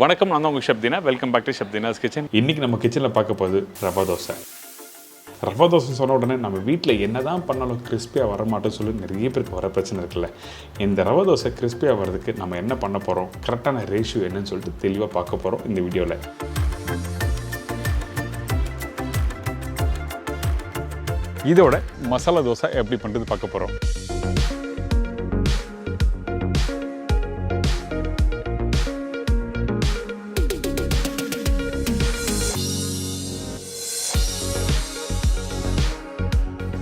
வணக்கம், நான் தான் உங்கள் Shabdina. Welcome back to Shabdina's kitchen. இன்றைக்கி நம்ம கிச்சனில் பார்க்க போகுது ரவா தோசை. ரவா தோசை சொன்ன உடனே நம்ம வீட்டில் என்ன தான் பண்ணாலும் கிறிஸ்பியாக வரமாட்டோம்னு சொல்லி நிறைய பேருக்கு வர பிரச்சனை இருக்குல்ல. இந்த ரவா தோசை கிறிஸ்பியாக வர்றதுக்கு நம்ம என்ன பண்ண போகிறோம், கரெக்டான ரேஷியோ என்னன்னு சொல்லிட்டு தெளிவாக பார்க்க போகிறோம் இந்த வீடியோவில். இதோட மசாலா தோசை எப்படி பண்ணுறது பார்க்க போகிறோம்.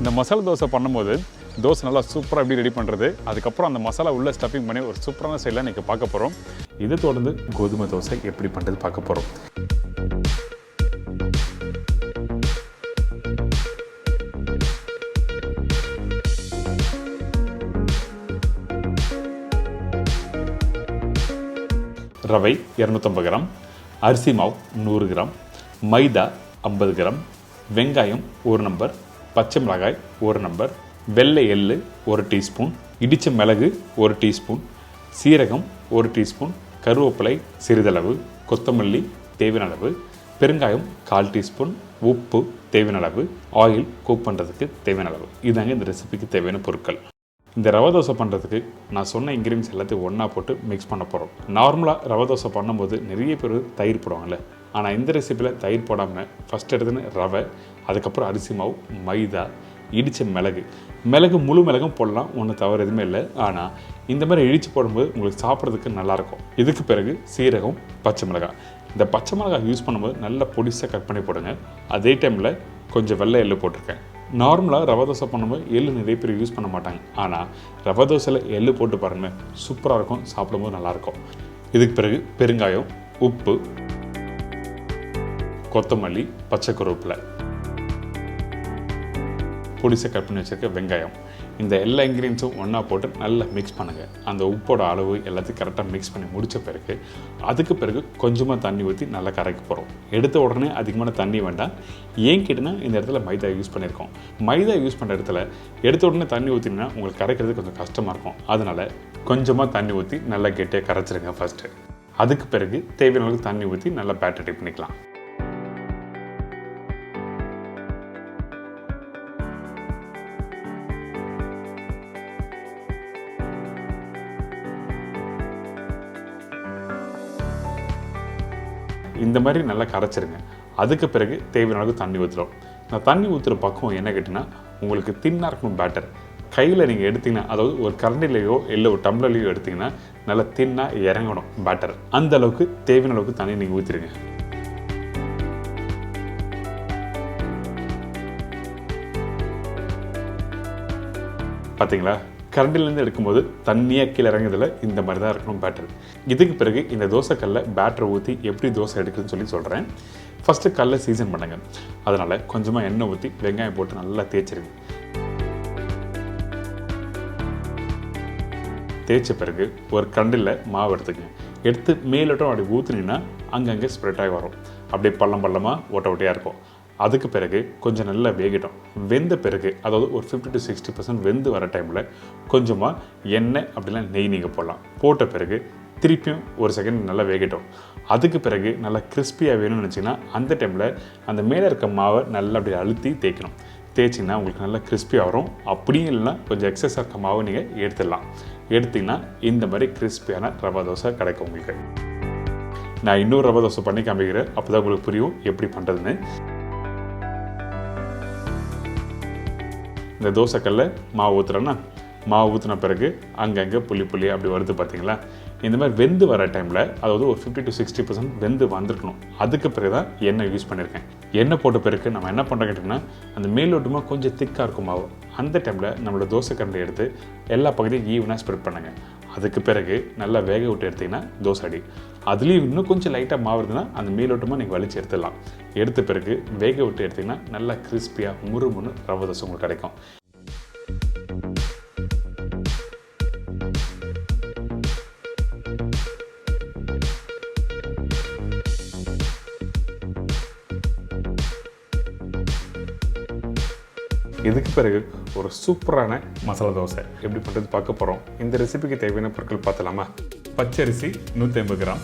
இந்த மசாலா தோசை பண்ணும்போது தோசை நல்லா சூப்பராக எப்படி ரெடி பண்ணுறது, அதுக்கப்புறம் அந்த மசாலா உள்ள ஸ்டஃபிங் பண்ணி ஒரு சூப்பரான ஸ்டைலில் இன்றைக்கி பார்க்க போகிறோம். இதை தொடர்ந்து கோதுமை தோசை எப்படி பண்ணுறது பார்க்க போகிறோம். ரவை 250 கிராம், அரிசி மாவு 100 கிராம், மைதா 50 கிராம், வெங்காயம் 1 நம்பர், பச்சை மிளகாய் 1 நம்பர், வெள்ளை எள்ளு 1 டீஸ்பூன், இடித்த மிளகு 1 டீஸ்பூன், சீரகம் 1 டீஸ்பூன், கருவேப்பிலை சிறிதளவு, கொத்தமல்லி தேவையான அளவு, பெருங்காயம் 1/4 டீஸ்பூன், உப்பு தேவையான அளவு, ஆயில் குக் பண்ணுறதுக்கு தேவையான அளவு. இதாங்க இந்த ரெசிபிக்கு தேவையான பொருட்கள். இந்த ரவா தோசை பண்ணுறதுக்கு நான் சொன்ன இன்க்ரீடியன்ஸ் எல்லாத்தையும் ஒன்றா போட்டு மிக்ஸ் பண்ண போகிறோம். நார்மலாக ரவா தோசை பண்ணும்போது நிறைய பேர் தயிர் போடுவாங்கள்ல, ஆனால் இந்த ரெசிப்பியில் தயிர் போடாமல் ஃபஸ்ட் எடுத்துன்னு ரவை, அதுக்கப்புறம் அரிசி மாவு, மைதா, இடித்த மிளகு முழு மிளகும் போடலாம், ஒன்றும் தவறு எதுவுமே இல்லை. ஆனால் இந்த மாதிரி இடித்து போடும்போது உங்களுக்கு சாப்பிட்றதுக்கு நல்லாயிருக்கும். இதுக்கு பிறகு சீரகம், பச்சை மிளகாய். இந்த பச்சை மிளகாய் யூஸ் பண்ணும்போது நல்லா பொடிசாக கட் பண்ணி போடுங்க. அதே டைமில் கொஞ்சம் வெள்ளை எள்ளு போட்டிருக்கேன். நார்மலாக ரவா தோசை பண்ணும்போது எள்ளு நிறைய பேர் யூஸ் பண்ண மாட்டாங்க, ஆனால் ரவா தோசையில் எள்ளு போட்டு பாருங்கள், சூப்பராக இருக்கும், சாப்பிடும்போது நல்லாயிருக்கும். இதுக்கு பிறகு பெருங்காயம், உப்பு, கொத்தமல்லி, பச்சை கருவேப்பிலை, பொடிசை கட் பண்ணி வச்சுருக்க வெங்காயம். இந்த எல்லா இன்க்ரீடியன்ஸும் ஒன்றா போட்டு நல்லா மிக்ஸ் பண்ணுங்கள். அந்த உப்போட அளவு எல்லாத்தையும் கரெக்டாக மிக்ஸ் பண்ணி முடித்த பிறகு அதுக்கு பிறகு கொஞ்சமாக தண்ணி ஊற்றி நல்லா கரைக்க போகிறோம். எடுத்த உடனே அதிகமான தண்ணி வேண்டாம். ஏன் கேட்டிங்கன்னா இந்த இடத்துல மைதா யூஸ் பண்ணியிருக்கோம். மைதா யூஸ் பண்ணுற இடத்துல எடுத்த உடனே தண்ணி ஊற்றினா உங்களுக்கு கரைக்கிறது கொஞ்சம் கஷ்டமாக இருக்கும். அதனால் கொஞ்சமாக தண்ணி ஊற்றி நல்லா கெட்டியாக கரைச்சிருங்க ஃபஸ்ட்டு. அதுக்கு பிறகு தேவையான அளவுக்கு தண்ணி ஊற்றி நல்லா பேட்டர் ரெடி பண்ணிக்கலாம். இந்த மாதிரி நல்லா கரைச்சிருங்க. அதுக்கு பிறகு தேவையான அளவுக்கு தண்ணி ஊற்றுறோம். நான் தண்ணி ஊற்றுற பக்கம் என்ன கேட்டிங்கன்னா, உங்களுக்கு தின்னாக இருக்கணும் பேட்டர். கையில் நீங்கள் எடுத்திங்கன்னா, அதாவது ஒரு கரண்டிலையோ இல்லை ஒரு டம்ளர்லையோ எடுத்திங்கன்னா நல்லா தின்னாக இறங்கணும் பேட்டர். அந்த அளவுக்கு தேவையான அளவுக்கு தண்ணி நீங்கள் ஊற்றிடுங்க. பார்த்தீங்களா, கரண்டிலேருந்து எடுக்கும்போது தண்ணியாக கீழே இறங்குதில் இந்த மாதிரி தான் இருக்கணும் பேட்டர். இதுக்கு பிறகு இந்த தோசைக்கல்ல பேட்டரை ஊற்றி எப்படி தோசை எடுக்குதுன்னு சொல்கிறேன். ஃபஸ்ட்டு கல்லை சீசன் பண்ணுங்கள். அதனால் கொஞ்சமாக எண்ணெய் ஊற்றி வெங்காயம் போட்டு நல்லா தேய்ச்சிருங்க. தேய்ச்ச பிறகு ஒரு கரண்டில் மாவு எடுத்துக்கங்க. எடுத்து மேலோட்டம் அப்படி ஊற்றுனீங்கன்னா அங்கங்கே ஸ்ப்ரெட் ஆகி வரும். அப்படியே பள்ளமாக ஓட்டையாக இருக்கும். அதுக்கு பிறகு கொஞ்சம் நல்லா வேகட்டும். வெந்த பிறகு, அதாவது ஒரு 50 to 60% வெந்து வர டைமில் கொஞ்சமாக எண்ணெய் அப்படிலாம் நெய் நீங்கள் போடலாம். போட்ட பிறகு திருப்பியும் ஒரு செகண்ட் நல்லா வேகட்டும். அதுக்கு பிறகு நல்லா கிறிஸ்பியாக வேணும்னு நினச்சிங்கன்னா அந்த டைமில் அந்த மேலே இருக்க மாவை நல்லா அப்படி அழுத்தி தேய்க்கணும். தேய்ச்சிங்கன்னா உங்களுக்கு நல்லா கிறிஸ்பியாக வரும். அப்படியும் இல்லைன்னா கொஞ்சம் எக்ஸஸாக இருக்க மாவை நீங்கள் எடுத்துடலாம். எடுத்திங்கன்னா இந்த மாதிரி கிறிஸ்பியான ரவா தோசை கிடைக்கும் உங்களுக்கு. நான் இன்னொரு ரவா தோசை பண்ணி காமிக்கிறேன், அப்போ தான் உங்களுக்கு புரியும் எப்படி பண்ணுறதுன்னு. இந்த தோசைக்கல்ல மாவு ஊற்றுறேன்னா, மாவு ஊற்றின பிறகு அங்கங்கே புள்ளியாக அப்படி வருது பார்த்தீங்களா. இந்த மாதிரி வெந்து வர டைமில், அதாவது ஒரு 50 to 60% வெந்து வந்திருக்கணும். அதுக்கு பிறகு தான் எண்ணெய் யூஸ் பண்ணியிருக்கேன். எண்ணெய் போட்ட பிறகு நம்ம என்ன பண்ணுறோம் கேட்டிங்கன்னா, அந்த மேலோட்டமாக கொஞ்சம் திக்காக இருக்கும் மாவு. அந்த டைமில் நம்மளோட தோசை கரண்டி எடுத்து எல்லா பகுதியும் ஈவனாக ஸ்ப்ரெட் பண்ணுங்கள். அதுக்கு பிறகு நல்லா வேக விட்டு எடுத்திங்கன்னா தோசை அடி. அதுலேயும் இன்னும் கொஞ்சம் லைட்டாக மாவு இருந்ததுன்னா அந்த மேலோட்டமாக நீங்கள் வலிச்சு எடுத்துடலாம். எடுத்த பிறகு வேக விட்டு எடுத்திங்கன்னா நல்லா கிறிஸ்பியாக முறுமுன்னு ரவா தோசை உங்களுக்கு கிடைக்கும். இதுக்கு பிறகு ஒரு சூப்பரான மசாலா தோசை எப்படி பண்ணுறது பார்க்க போகிறோம். இந்த ரெசிபிக்கு தேவையான பொருட்கள் பார்த்தலாமா. பச்சரிசி 150 கிராம்,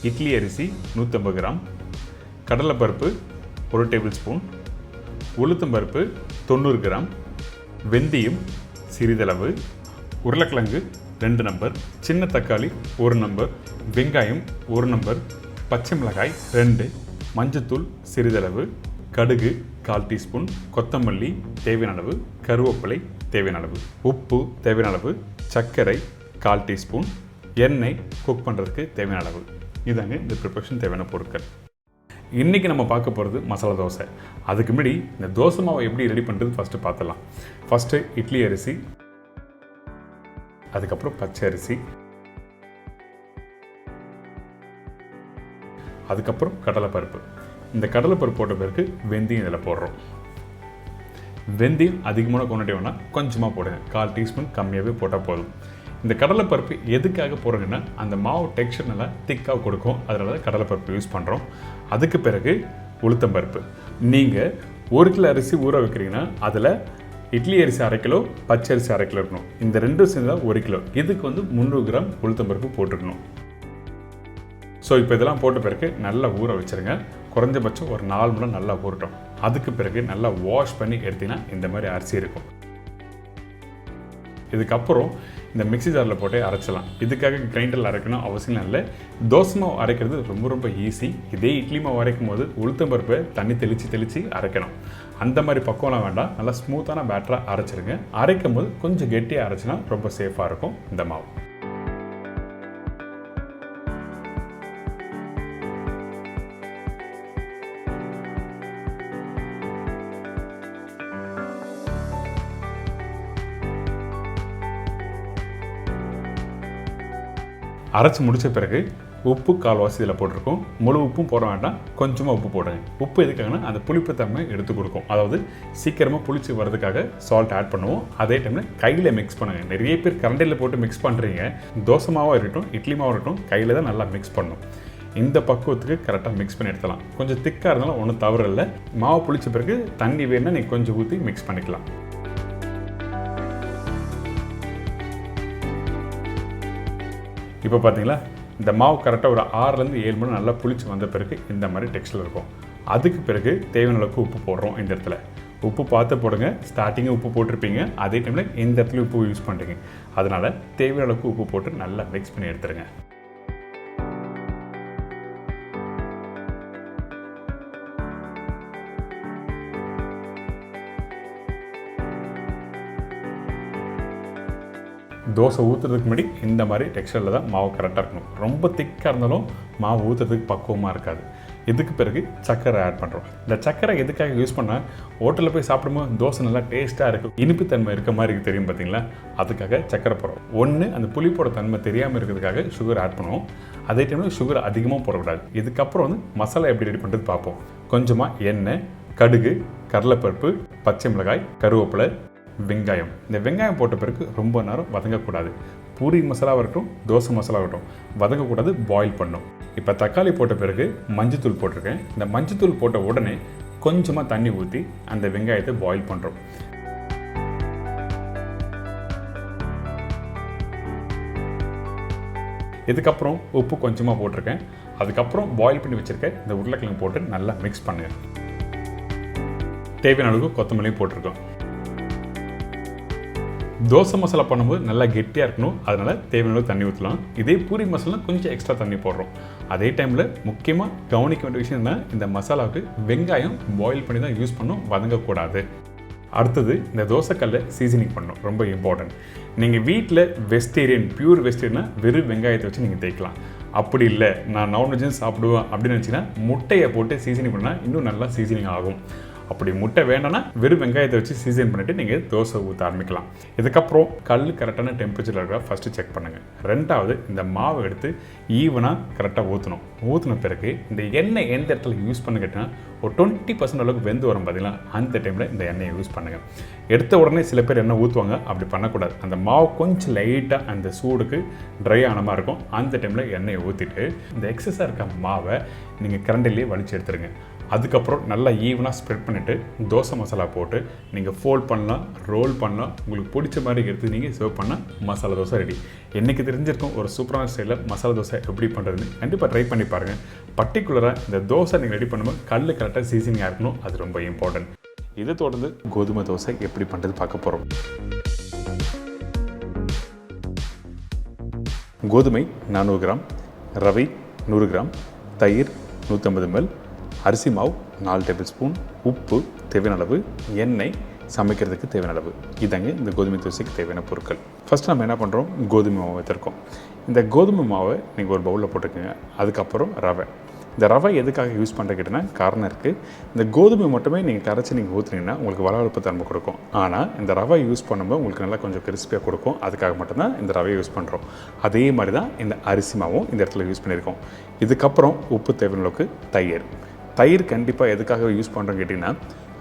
இட்லி அரிசி 150 கிராம், கடலைப்பருப்பு 1 டேபிள் ஸ்பூன், உளுத்தம்பருப்பு 90 கிராம், வெந்தயம் சிறிதளவு, உருளைக்கிழங்கு 2 நம்பர், சின்ன தக்காளி 1 நம்பர், வெங்காயம் 1 நம்பர், பச்சை மிளகாய் 2, மஞ்சத்தூள் சிறிதளவு, கடுகு 1/4 டீஸ்பூன், கொத்தமல்லி தேவையான அளவு, கருவேப்பிலை தேவையான அளவு, உப்பு தேவையான அளவு, சர்க்கரை 1/4 டீஸ்பூன், எண்ணெய் குக் பண்ணுறதுக்கு தேவையான அளவு. இதாங்க இந்த ப்ரிப்பரேஷன் தேவையான பொருட்கள். இன்றைக்கி நம்ம பார்க்க போகிறது மசாலா தோசை. அதுக்கு முன்னாடி இந்த தோசை மாவை எப்படி ரெடி பண்ணுறது ஃபஸ்ட்டு பார்த்துடலாம். ஃபஸ்ட்டு இட்லி அரிசி, அதுக்கப்புறம் பச்சை அரிசி, அதுக்கப்புறம் கடலைப்பருப்பு. இந்த கடலைப்பருப்பு போட்ட பிறகு வெந்தயம் இதில் போடுறோம். வெந்தயம் அதிகமான குவான்டிட்டி வேணால் கொஞ்சமாக போடுங்க, 1/4 டீஸ்பூன் கம்மியாகவே போட்டால் போதும். இந்த கடலைப்பருப்பு எதுக்காக போடுறோங்கன்னா அந்த மாவு டெக்ஸ்சர் நல்லா திக்காக கொடுக்கும், அதனால தான் கடலைப்பருப்பு யூஸ் பண்ணுறோம். அதுக்கு பிறகு உளுத்தம்பருப்பு. நீங்கள் 1 கிலோ அரிசி ஊற வைக்கிறீங்கன்னா அதில் இட்லி அரிசி 1/2 கிலோ, பச்சை அரிசி 1/2 கிலோ இருக்கணும். இந்த ரெண்டும் சேர்ந்து 1 கிலோ. இதுக்கு 300 கிராம் உளுத்தம்பருப்பு போட்டுக்கணும். ஸோ இப்போ இதெல்லாம் போட்ட பிறகு நல்லா ஊற வச்சுருங்க. குறைஞ்சபட்சம் ஒரு 4 மணி நேரம் நல்லா ஊறட்டும். அதுக்கு பிறகு நல்லா வாஷ் பண்ணி எடுத்திங்கன்னா இந்த மாதிரி அரிசி இருக்கும். இதுக்கப்புறம் இந்த மிக்ஸி ஜாரில் போட்டு அரைச்சலாம். இதுக்காக கிரைண்டரில் அரைக்கணும் அவசியம் இல்லை. தோசை மாவு அரைக்கிறது ரொம்ப ரொம்ப ஈஸி. இதே இட்லி மாவு அரைக்கும் போது உளுத்தம்பருப்பை தண்ணி தெளித்து அரைக்கணும். அந்த மாதிரி பக்குவம்லாம் வேண்டாம். நல்லா ஸ்மூத்தான பேட்டராக அரைச்சிருங்க. அரைக்கும் போது கொஞ்சம் கெட்டியாக அரைச்சினா ரொம்ப சேஃபாக இருக்கும் இந்த மாவு. அரைச்சி முடித்த பிறகு உப்பு 1/4 வாசி இதில் போட்டிருக்கோம். முழு உப்பும் போட வேண்டாம், கொஞ்சமாக உப்பு போடுங்க. உப்பு எதுக்காகனா அந்த புளிப்புத்தன்மை எடுத்து கொடுக்கும். அதாவது சீக்கிரமாக புளிச்சு வரதுக்காக சால்ட் ஆட் பண்ணுவோம். அதே டைமில் கையில் மிக்ஸ் பண்ணுங்கள். நிறைய பேர் கரண்டியில் போட்டு மிக்ஸ் பண்ணுறீங்க. தோசை மாவாக இருக்கட்டும், இட்லி மாவாக இருக்கட்டும், கையில் தான் நல்லா மிக்ஸ் பண்ணணும். இந்த பக்குவத்துக்கு கரெக்டாக மிக்ஸ் பண்ணி எடுத்துலாம். கொஞ்சம் திக்காக இருந்தாலும் ஒன்றும் தவறு இல்லை. மாவு புளிச்ச பிறகு தண்ணி வேணுன்னா நீங்கள் கொஞ்சம் ஊற்றி மிக்ஸ் பண்ணிக்கலாம். இப்போ பார்த்தீங்களா, இந்த மாவு கரெக்டாக ஒரு 6லேருந்து 7 மணி நல்லா புளிச்சு வந்த பிறகு இந்த மாதிரி டெக்ஸ்டில் இருக்கும். அதுக்கு பிறகு தேவையான அளவுக்கு உப்பு போடுறோம். இந்த இடத்துல உப்பு பார்த்து போடுங்க. ஸ்டார்டிங்காக உப்பு போட்டிருப்பீங்க, அதே டைமில் இந்த இடத்துல உப்பு யூஸ் பண்ணுறீங்க. அதனால் தேவையான அளவுக்கு உப்பு போட்டு நல்லா மிக்ஸ் பண்ணி எடுத்துருங்க. தோசை ஊற்றுறதுக்கு முன்னாடி இந்த மாதிரி டெக்ஸ்டரில் தான் மாவு கரெக்டாக இருக்கணும். ரொம்ப திக்காக இருந்தாலும் மாவு ஊற்றுறதுக்கு பக்குவமாக இருக்காது. இதுக்கு பிறகு சர்க்கரை ஆட் பண்ணுறோம். இந்த சர்க்கரை எதுக்காக யூஸ் பண்ணால் ஹோட்டலில் போய் சாப்பிடும்போது தோசை நல்லா டேஸ்ட்டாக இருக்கும், இனிப்புத்தன்மை இருக்க மாதிரி தெரியும் பார்த்தீங்களா, அதுக்காக சர்க்கரை போடுறோம். ஒன்று அந்த புளிப்போட தன்மை தெரியாமல் இருக்கிறதுக்காக சுகர் ஆட் பண்ணுவோம். அதே டைமில் சுகர் அதிகமாக போடக்கூடாது. இதுக்கப்புறம் மசாலா எப்படி ரெடி பண்ணுறது பார்ப்போம். கொஞ்சமாக எண்ணெய், கடுகு, கடலைப்பருப்பு, பச்சை மிளகாய், கருவேப்பிலை, வெங்காயம். இந்த வெங்காயம் போட்ட பிறகு ரொம்ப நேரம் வதங்கக்கூடாது. பூரி மசாலா வரட்டும், தோசை மசாலா வரட்டும், வதங்கக்கூடாது, பாயில் பண்ணும். இப்போ தக்காளி போட்ட பிறகு மஞ்சத்தூள் போட்டிருக்கேன். இந்த மஞ்சத்தூள் போட்ட உடனே கொஞ்சமாக தண்ணி ஊற்றி அந்த வெங்காயத்தை பாயில் பண்ணுறோம். இதுக்கப்புறம் உப்பு கொஞ்சமாக போட்டிருக்கேன். அதுக்கப்புறம் பாயில் பண்ணி வச்சுருக்கேன் இந்த உருளைக்கிழங்கு போட்டு நல்லா மிக்ஸ் பண்ணுங்கள். தேவையான அளவுக்கு கொத்தமல்லியும் போட்டிருக்கோம். தோசை மசாலா பண்ணும்போது நல்லா கெட்டியாக இருக்கணும், அதனால் தேவையான தண்ணி ஊற்றலாம். இதே பூரி மசாலா கொஞ்சம் எக்ஸ்ட்ரா தண்ணி போடுறோம். அதே டைமில் முக்கியமாக கவனிக்க வேண்டிய விஷயம் என்ன, இந்த மசாலாவுக்கு வெங்காயம் பாயில் பண்ணி தான் யூஸ் பண்ணணும், வதங்கக்கூடாது. அடுத்தது இந்த தோசைக்கல்லை சீசனிங் பண்ணணும், ரொம்ப இம்பார்ட்டன்ட். நீங்கள் வீட்டில் வெஜிடேரியன், பியூர் வெஜிடேரியனா வெறும் வெங்காயத்தை வச்சு நீங்கள் தேய்க்கலாம். அப்படி இல்லை, நான் நான்வெஜ்ஜும் சாப்பிடுவேன் அப்படின்னு நினச்சிங்கன்னா முட்டையை போட்டு சீசனிங் பண்ணால் இன்னும் நல்லா சீசனிங் ஆகும். அப்படி முட்டை வேணும்னா வெறும் வெங்காயத்தை வச்சு சீசன் பண்ணிவிட்டு நீங்கள் தோசை ஊற்ற ஆரம்பிக்கலாம். இதுக்கப்புறம் கல் கரெக்டான டெம்பரேச்சரில் இருக்கிற ஃபஸ்ட்டு செக் பண்ணுங்கள். ரெண்டாவது இந்த மாவை எடுத்து ஈவனாக கரெக்டாக ஊற்றணும். ஊற்றின பிறகு இந்த எண்ணெய் எந்த இடத்துல யூஸ் பண்ண கேட்டால் ஒரு 20% அளவுக்கு வெந்து வரும் பார்த்தீங்களா, அந்த டைமில் இந்த எண்ணெயை யூஸ் பண்ணுங்கள். எடுத்த உடனே சில பேர் எண்ணெய் ஊற்றுவாங்க, அப்படி பண்ணக்கூடாது. அந்த மாவு கொஞ்சம் லைட்டாக அந்த சூடுக்கு ட்ரை ஆன மாதிரி இருக்கும். அந்த டைமில் எண்ணெயை ஊற்றிட்டு இந்த எக்ஸஸாக இருக்க மாவை நீங்கள் கரண்டிலேயே வலிச்சு எடுத்துருங்க. அதுக்கப்புறம் நல்லா ஈவனாக ஸ்ப்ரெட் பண்ணிவிட்டு தோசை மசாலா போட்டு நீங்கள் ஃபோல்ட் பண்ணலாம், ரோல் பண்ணலாம், உங்களுக்கு பிடிச்ச மாதிரி எடுத்து நீங்கள் சர்வ் பண்ணால் மசாலா தோசை ரெடி. எனக்கு தெரிஞ்சிருக்கும் ஒரு சூப்பரான ஸ்டைலில் மசாலா தோசை எப்படி பண்ணுறதுன்னு கண்டிப்பாக ட்ரை பண்ணி பாருங்கள். பர்டிகுலராக இந்த தோசை நீங்கள் ரெடி பண்ணும்போது கல் கரெக்டாக சீசனிங்காக இருக்கணும், அது ரொம்ப இம்பார்ட்டன்ட். இதை தொடர்ந்து கோதுமை தோசை எப்படி பண்ணுறது பார்க்க போகிறோம். கோதுமை 400 கிராம், ரவை 100 கிராம், தயிர் 150 ml, அரிசி மாவு 4 டேபிள் ஸ்பூன், உப்பு தேவையான அளவு, எண்ணெய் சமைக்கிறதுக்கு தேவையான அளவு. இதாங்க இந்த கோதுமை தோசைக்கு தேவையான பொருட்கள். ஃபஸ்ட் நம்ம என்ன பண்ணுறோம், கோதுமை மாவு எடுத்துருக்கோம். இந்த கோதுமை மாவை நீங்கள் ஒரு பவுலில் போட்டுக்கோங்க. அதுக்கப்புறம் ரவை. இந்த ரவை எதுக்காக யூஸ் பண்ணுற கேட்டிங்கன்னா காரணம் இருக்குது. இந்த கோதுமை மட்டுமே நீங்கள் கரைச்சி நீங்கள் ஊற்றுனீங்கன்னா உங்களுக்கு வளவளப்பு தன்மை கொடுக்கும். ஆனால் இந்த ரவை யூஸ் பண்ணும்போது உங்களுக்கு நல்லா கொஞ்சம் கிறிஸ்பியாக கொடுக்கும். அதுக்காக மட்டும்தான் இந்த ரவையை யூஸ் பண்ணுறோம். அதே மாதிரி தான் இந்த அரிசி மாவும் இந்த இடத்துல யூஸ் பண்ணியிருக்கோம். இதுக்கப்புறம் உப்பு தேவையான அளவுக்கு, தயிர் கண்டிப்பாக எதுக்காக யூஸ் பண்ணுறோன்னு கேட்டிங்கன்னா,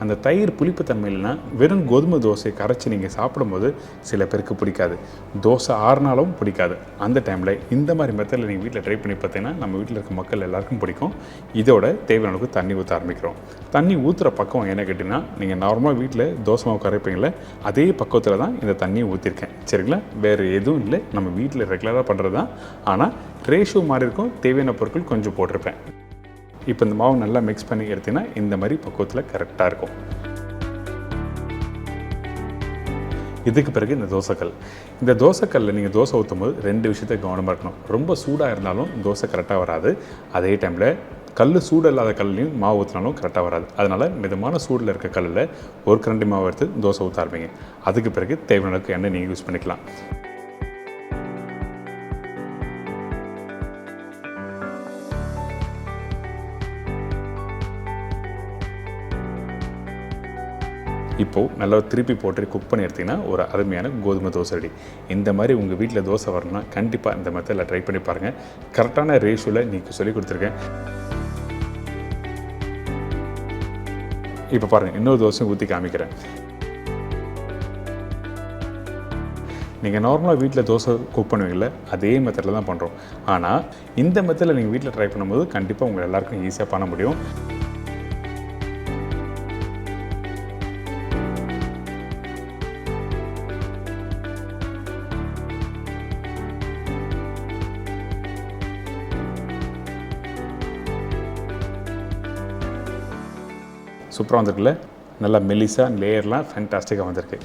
அந்த தயிர் புளிப்பு தன்மை இல்லைன்னா வெறும் கோதுமை தோசையை கரைச்சி நீங்கள் சாப்பிடும்போது சில பேருக்கு பிடிக்காது, தோசை ஆறுனாலும் பிடிக்காது. அந்த டைமில் இந்த மாதிரி மெத்தடில் நீங்கள் வீட்டில் ட்ரை பண்ணி பார்த்தீங்கன்னா நம்ம வீட்டில் இருக்க மக்கள் எல்லாருக்கும் பிடிக்கும். இதோட தேவையான அளவுக்கு தண்ணி ஊற்ற ஆரம்பிக்கிறோம். தண்ணி ஊற்றுற பக்கம் என்ன கேட்டிங்கன்னா, நீங்கள் நார்மலாக வீட்டில் தோசை மாவு கரைப்பீங்கள அதே பக்கத்தில் தான் இந்த தண்ணியை ஊற்றிருக்கேன். சரிங்களா, வேறு எதுவும் இல்லை, நம்ம வீட்டில் ரெகுலராக பண்ணுறது தான். ஆனால் ரேஷியோ மாதிரி இருக்கும், தேவையான பொருட்கள் கொஞ்சம் போட்டிருப்பேன். இப்போ இந்த மாவு நல்லா மிக்ஸ் பண்ணி எடுத்திங்கன்னா இந்த மாதிரி பக்குவத்தில் கரெக்டாக இருக்கும். இதுக்கு பிறகு இந்த தோசைக்கல்லில் நீங்கள் தோசை ஊற்றும் போது 2 விஷயத்தை கவனமாக இருக்கணும். ரொம்ப சூடாக இருந்தாலும் தோசை கரெக்டாக வராது. அதே டைமில் கல் சூடு இல்லாத கல்லையும் மாவு ஊற்றினாலும் கரெக்டாக வராது. அதனால் மிதமான சூடில் இருக்க கல்லில் ஒரு கரண்டி மாவு எடுத்து தோசை ஊற்ற ஆரம்பிங்க. அதுக்கு பிறகு தேவையான அளவுக்கு எண்ணெய் நீங்கள் யூஸ் பண்ணிக்கலாம். இப்போது நல்லா திருப்பி போட்டு குக் பண்ணி எடுத்திங்கன்னா ஒரு அருமையான கோதுமை தோசை ரெடி. இந்த மாதிரி உங்கள் வீட்டில் தோசை வரணும்னா கண்டிப்பாக இந்த மெத்தடில் ட்ரை பண்ணி பாருங்கள். கரெக்டான ரேஷியோவில் நீங்கள் சொல்லி கொடுத்துருக்கேன். இப்போ பாருங்கள், இன்னொரு தோசை ஊற்றி காமிக்கிறேன். நீங்கள் நார்மலாக வீட்டில் தோசை குக் பண்ணுவீங்கள அதே மெத்தடில் தான் பண்ணுறோம். ஆனால் இந்த மெத்தடில் நீங்கள் வீட்டில் ட்ரை பண்ணும்போது கண்டிப்பாக உங்கள் எல்லாருக்கும் ஈஸியாக பண்ண முடியும். சூப்பராக வந்திருக்குல்ல, நல்லா மெலிசா லேயர்லாம் ஃபேன்டாஸ்டிக்காக வந்திருக்கு.